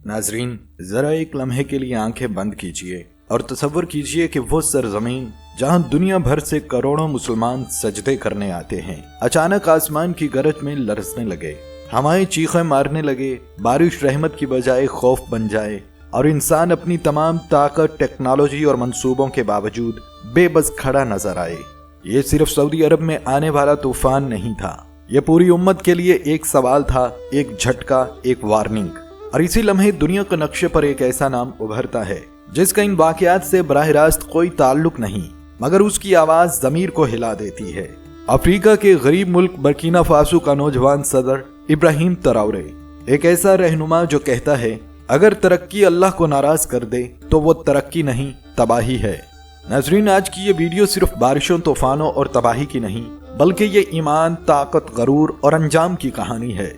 नाजरीन, जरा एक लम्हे के लिए आंखें बंद कीजिए और तसव्वुर कीजिए कि वो सरजमीन जहां दुनिया भर से करोड़ों मुसलमान सजदे करने आते हैं, अचानक आसमान की गरज में लरसने लगे, हवाएं चीखें मारने लगे, बारिश रहमत की बजाय खौफ बन जाए और इंसान अपनी तमाम ताकत, टेक्नोलॉजी और मंसूबों के बावजूद बेबस खड़ा नजर आए। ये सिर्फ सऊदी अरब में आने वाला तूफान नहीं था, ये पूरी उम्मत के लिए एक सवाल था, एक झटका, एक वार्निंग। और इसी लम्हे दुनिया के नक्शे पर एक ऐसा नाम उभरता है जिसका इन वाकयात से बराह रास्त कोई ताल्लुक नहीं, मगर उसकी आवाज ज़मीर को हिला देती है। अफ्रीका के गरीब मुल्क बर्किना फासो का नौजवान सदर इब्राहिम ट्राओरे, एक ऐसा रहनुमा जो कहता है अगर तरक्की अल्लाह को नाराज कर दे तो वो तरक्की नहीं, तबाही है। नाज़रीन, आज की ये वीडियो सिर्फ बारिशों, तूफानों और तबाही की नहीं, बल्कि ये ईमान, ताकत, गरूर और अंजाम की कहानी है।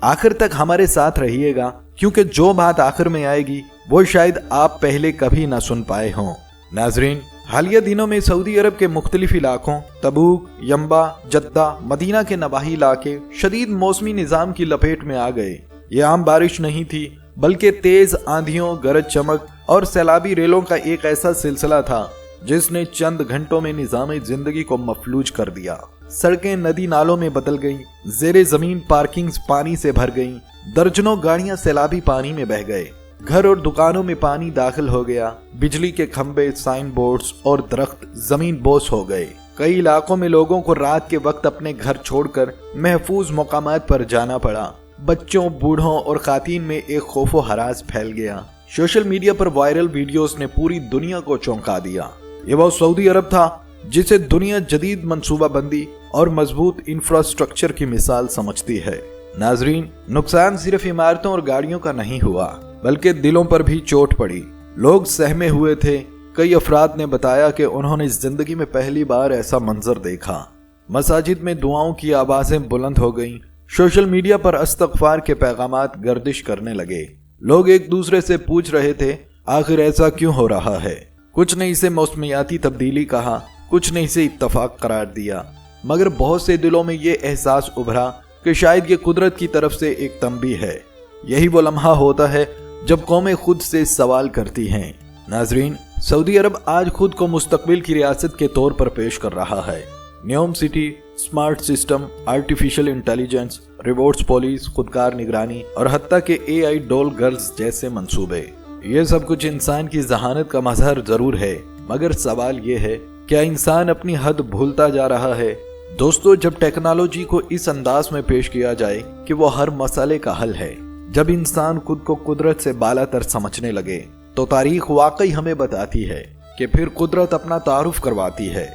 आखिर तक हमारे साथ रहिएगा, क्योंकि जो बात आखिर में आएगी वो शायद आप पहले कभी ना सुन पाए हों। नाजरीन, हालिया दिनों में सऊदी अरब के मुख्तलिफ इलाकों तबूक, यम्बा, जद्दा, मदीना के नवाही इलाके शदीद मौसमी निज़ाम की लपेट में आ गए। ये आम बारिश नहीं थी, बल्कि तेज आंधियों, गरज चमक और सैलाबी रेलों का एक ऐसा सिलसिला था जिसने चंद घंटों में निज़ाम जिंदगी को मफलूज कर दिया। सड़कें नदी नालों में बदल गईं, जेरे जमीन पार्किंग्स पानी से भर गईं, दर्जनों गाड़ियां सैलाबी पानी में बह गए, घर और दुकानों में पानी दाखिल हो गया, बिजली के खंभे, साइन बोर्ड्स और दरख्त जमीन बोस हो गए। कई इलाकों में लोगों को रात के वक्त अपने घर छोड़कर महफूज मकामात पर जाना पड़ा। बच्चों, बूढ़ों और खातीन में एक खौफो हरास फैल गया। सोशल मीडिया पर वायरल वीडियोस ने पूरी दुनिया को चौंका दिया। ये वो सऊदी अरब था जिसे दुनिया जदीद मंसूबाबंदी और मजबूत इंफ्रास्ट्रक्चर की मिसाल समझती है। नाजरीन, नुकसान सिर्फ इमारतों और गाड़ियों का नहीं हुआ, बल्कि दिलों पर भी चोट पड़ी। लोग सहमे हुए थे। कई अफराद ने बताया कि उन्होंने जिंदगी में पहली बार ऐसा मंजर देखा। मसाजिद में दुआओं की आवाजें बुलंद हो गईं। सोशल मीडिया पर इस्तग़फ़ार के पैगामात गर्दिश करने लगे। लोग एक दूसरे से पूछ रहे थे आखिर ऐसा क्यों हो रहा है। कुछ ने इसे मौसमियाती तब्दीली कहा, कुछ ने इसे इत्तफाक करार दिया, मगर बहुत से दिलों में ये एहसास उभरा कि शायद ये कुदरत की तरफ से एक तंबीह है। यही वो लम्हा होता है जब कौमें खुद से सवाल करती हैं। नाजरीन, सऊदी अरब आज खुद को मुस्तकबिल की रियासत के तौर पर पेश कर रहा है। Neom city, smart system, artificial intelligence, rewards police, खुदकार निगरानी और हत्ता के AI डॉल गर्ल्स जैसे मंसूबे, ये सब कुछ इंसान की जहानत का मजहर जरूर है, मगर सवाल ये है क्या इंसान अपनी हद भूलता जा रहा है? दोस्तों, जब टेक्नोलॉजी को इस अंदाज में पेश किया जाए कि वो हर मसले का हल है, जब इंसान खुद को कुदरत से बालातर समझने लगे, तो तारीख वाकई हमें बताती है कि फिर कुदरत अपना तारुफ करवाती है।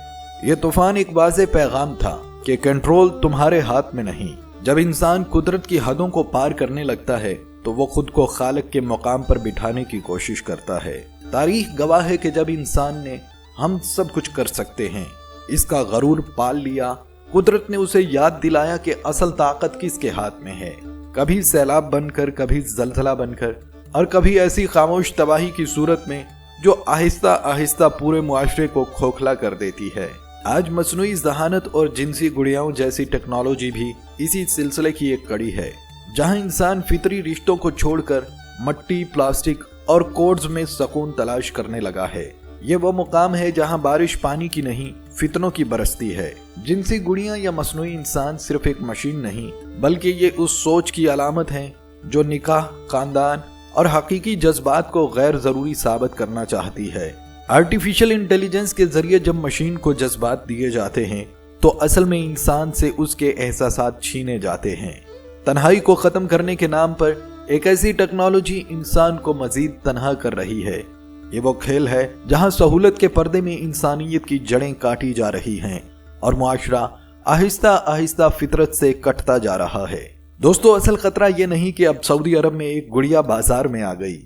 ये तूफान एक वाज़े पैगाम था कि कंट्रोल तुम्हारे हाथ में नहीं। जब इंसान कुदरत की हदों को पार करने लगता है तो वो खुद को खालिक के मुकाम पर बिठाने की कोशिश करता है। तारीख गवाह है कि जब इंसान ने हम सब कुछ कर सकते हैं इसका गरूर पाल लिया, कुदरत ने उसे याद दिलाया कि असल ताकत किसके हाथ में है। कभी सैलाब बनकर, कभी जलजला बनकर और कभी ऐसी खामोश तबाही की सूरत में जो आहिस्ता आहिस्ता पूरे मुआशरे को खोखला कर देती है। आज मसनूई जहानत और जिनसी गुड़ियाओं जैसी टेक्नोलॉजी भी इसी सिलसिले की एक कड़ी है, जहां इंसान फितरी रिश्तों को छोड़कर मट्टी, प्लास्टिक और कोड्स में सुकून तलाश करने लगा है। ये वो मुकाम है जहां बारिश पानी की नहीं, फितनों की बरसती है। जिनसी गुड़ियां या मसनूई इंसान सिर्फ एक मशीन नहीं, बल्कि ये उस सोच की अलामत है जो निकाह, खानदान और हकीकी जज्बात को गैर जरूरी साबित करना चाहती है। आर्टिफिशियल इंटेलिजेंस के जरिए जब मशीन को जज्बात दिए जाते हैं तो असल में इंसान से उसके एहसासात छीने जाते हैं। तन्हाई को खत्म करने के नाम पर एक ऐसी टेक्नोलॉजी इंसान को मजीद तन्हा कर रही है। ये वो खेल है जहां सहूलत के पर्दे में इंसानियत की जड़ें काटी जा रही हैं और मुआशरा आहिस्ता आहिस्ता फितरत से कटता जा रहा है। दोस्तों, असल खतरा ये नहीं कि अब सऊदी अरब में एक गुड़िया बाजार में आ गई।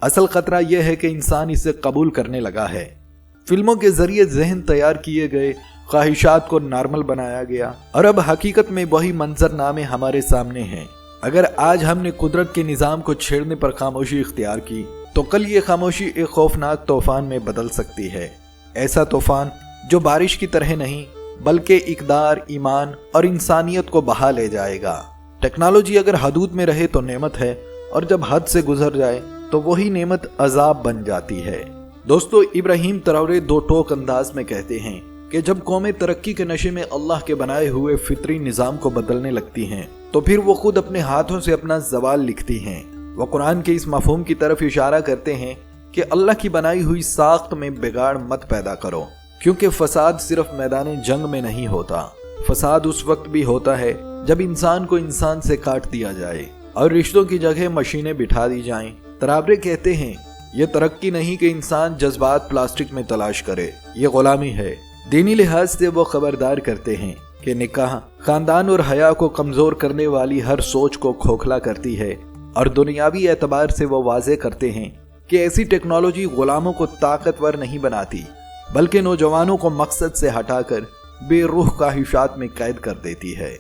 असल खतरा यह है कि इंसान इसे कबूल करने लगा है। फिल्मों के जरिए जहन तैयार किए गए, ख्वाहिशात को नॉर्मल बनाया गया और अब हकीकत में वही मंजरनामे हमारे सामने हैं। अगर आज हमने कुदरत के निज़ाम को छेड़ने पर खामोशी इख्तियार की तो कल ये खामोशी एक खौफनाक तूफान में बदल सकती है। ऐसा तूफान जो बारिश की तरह नहीं बल्कि इक़दार, ईमान और इंसानियत को बहा ले जाएगा। टेक्नोलॉजी अगर हदूद में रहे तो नेमत है और जब हद से गुजर जाए तो वही नेमत अजाब बन जाती है। दोस्तों, इब्राहिम तरावरे दो टोक अंदाज में कहते हैं कि जब कौमें तरक्की के नशे में अल्लाह के बनाए हुए फितरी निजाम को बदलने लगती हैं, तो फिर वो खुद अपने हाथों से अपना जवाल लिखती हैं। वो कुरान के इस मफहूम की तरफ इशारा करते हैं कि अल्लाह की बनाई हुई साख्त में बिगाड़ मत पैदा करो, क्योंकि फसाद सिर्फ मैदान जंग में नहीं होता। फसाद उस वक्त भी होता है जब इंसान को इंसान से काट दिया जाए और रिश्तों की जगह मशीनें बिठा दी जाएं। तरावरे कहते हैं, ये तरक्की नहीं कि इंसान जज्बात प्लास्टिक में तलाश करे, ये गुलामी है। दीनी लिहाज से वो खबरदार करते हैं कि निकाह खानदान और हया को कमजोर करने वाली हर सोच को खोखला करती है, और दुनियावी एतबार से वो वाजे करते हैं कि ऐसी टेक्नोलॉजी गुलामों को ताकतवर नहीं बनाती, बल्कि नौजवानों को मकसद से हटाकर बेरूह काहिशात में कैद कर देती है।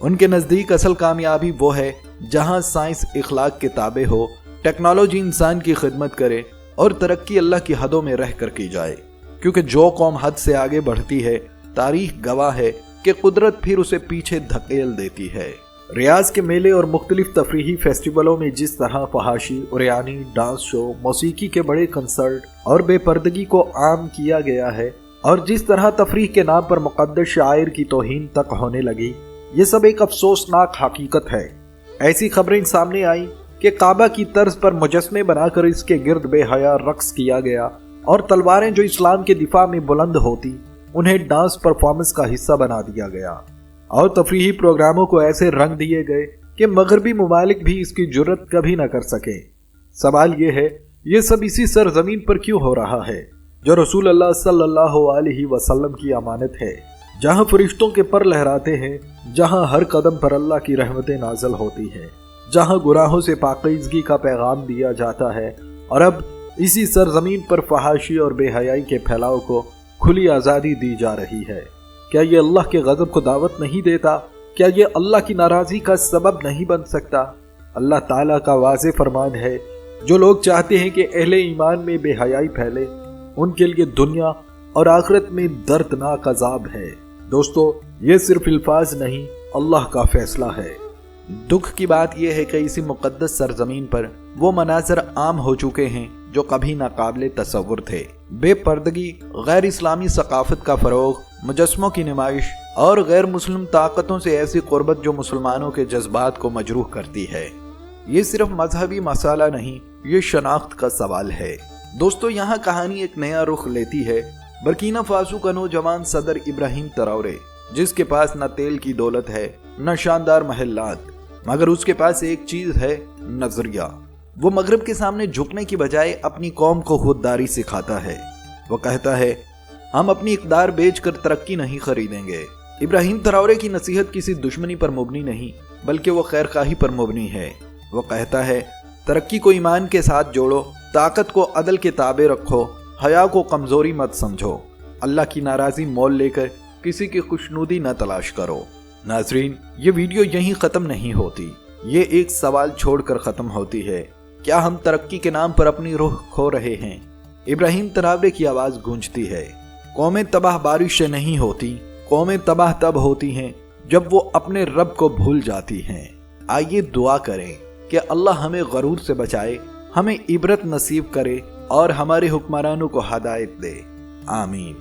उनके नज़दीक असल कामयाबी वो है जहां साइंस इखलाक के ताबे हो, टेक्नोलॉजी इंसान की खिदमत करे और तरक्की अल्लाह की हदों में रह कर की जाए। क्योंकि जो कौम हद से आगे बढ़ती है, तारीख गवाह है कि कुदरत फिर उसे पीछे धकेल देती है। रियाज के मेले और मुख्तलिफ तफरीही फेस्टिवलों में जिस तरह फहाशी, उरियानी, डांस शो, मौसीकी के बड़े कंसर्ट और बेपर्दगी को आम किया गया है, और जिस तरह तफरीह के नाम पर मुक़द्दस शायर की तौहीन तक होने लगी, ये सब एक अफसोसनाक हकीकत है। ऐसी खबरें सामने आई कि काबा की तर्ज पर मुजस्मे बनाकर इसके गिर्द बेहया रक्स किया गया, और तलवारें जो इस्लाम के दिफा में बुलंद होती, उन्हें डांस परफॉर्मेंस का हिस्सा बना दिया गया, और तफरीही प्रोग्रामों को ऐसे रंग दिए गए कि मगरबी मुमालिक भी इसकी जुर्रत कभी न कर सके। सवाल ये है, ये सब इसी सरजमीन पर क्यों हो रहा है जो रसूल अल्लाह सल्लल्लाहु अलैहि वसल्लम की अमानत है, जहां फरिश्तों के पर लहराते हैं, जहां हर कदम पर अल्लाह की रहमतें नाज़िल होती हैं, जहां गुनाहों से पाकीज़गी का पैगाम दिया जाता है, और अब इसी सरजमीन पर फहाशी और बेहयाई के फैलाव को खुली आज़ादी दी जा रही है। क्या ये अल्लाह के गज़ब को दावत नहीं देता? क्या ये अल्लाह की नाराज़गी का सबब नहीं बन सकता? अल्लाह ताला का वाज़े फरमान है, जो लोग चाहते हैं कि अहले ईमान में बेहयाई फैले, उनके लिए दुनिया और आखिरत में दर्दनाक अज़ाब है। दोस्तों, ये सिर्फ अल्फाज नहीं, अल्लाह का फैसला है। दुख की बात यह है कि इसी मुक़द्दस सरजमीन पर वो मनाज़र आम हो चुके हैं जो कभी नाकाबिले तसव्वुर थे। बेपर्दगी, गैर इस्लामी सकाफत का फ़रोग़, मुजस्मों की नुमाइश और गैर मुस्लिम ताकतों से ऐसी क़ुर्बत जो मुसलमानों के जज्बात को मजरूह करती है। ये सिर्फ मजहबी मसाला नहीं, ये शनाख्त का सवाल है। दोस्तों, यहाँ कहानी एक नया रुख लेती है। बर्किना फासो का नौजवान सदर इब्राहिम तरावरे, जिसके पास न तेल की दौलत है, न शानदार महलात, मगर उसके पास एक चीज है, नजरिया। वो मगरब के सामने झुकने की बजाय अपनी कौम को खुददारी सिखाता है। वो कहता है, हम अपनी इक़दार बेचकर तरक्की नहीं खरीदेंगे। इब्राहिम तरावरे की नसीहत किसी दुश्मनी पर मुबनी नहीं, बल्कि वो खैरखाही पर मुबनी है। वो कहता है, तरक्की को ईमान के साथ जोड़ो, ताकत को अदल के ताबे रखो, हया को कमजोरी मत समझो, अल्लाह की नाराज़ी मोल लेकर किसी की खुशनुदी न तलाश करो। नाज़रीन, ये वीडियो यहीं ख़त्म नहीं होती, ये एक सवाल छोड़कर ख़त्म होती है, क्या हम तरक्की के नाम पर अपनी रूह खो रहे हैं? इब्राहिम तरावरे की आवाज़ गूंजती है, कौमें तबाह बारिश से नहीं होती, कौमें तबाह तब होती हैं जब वो अपने रब को भूल जाती हैं। आइए दुआ करें कि अल्लाह हमें गरूर से बचाए, हमें इबरत नसीब करे और हमारे हुक्मरानों को हदायत दे। आमीन।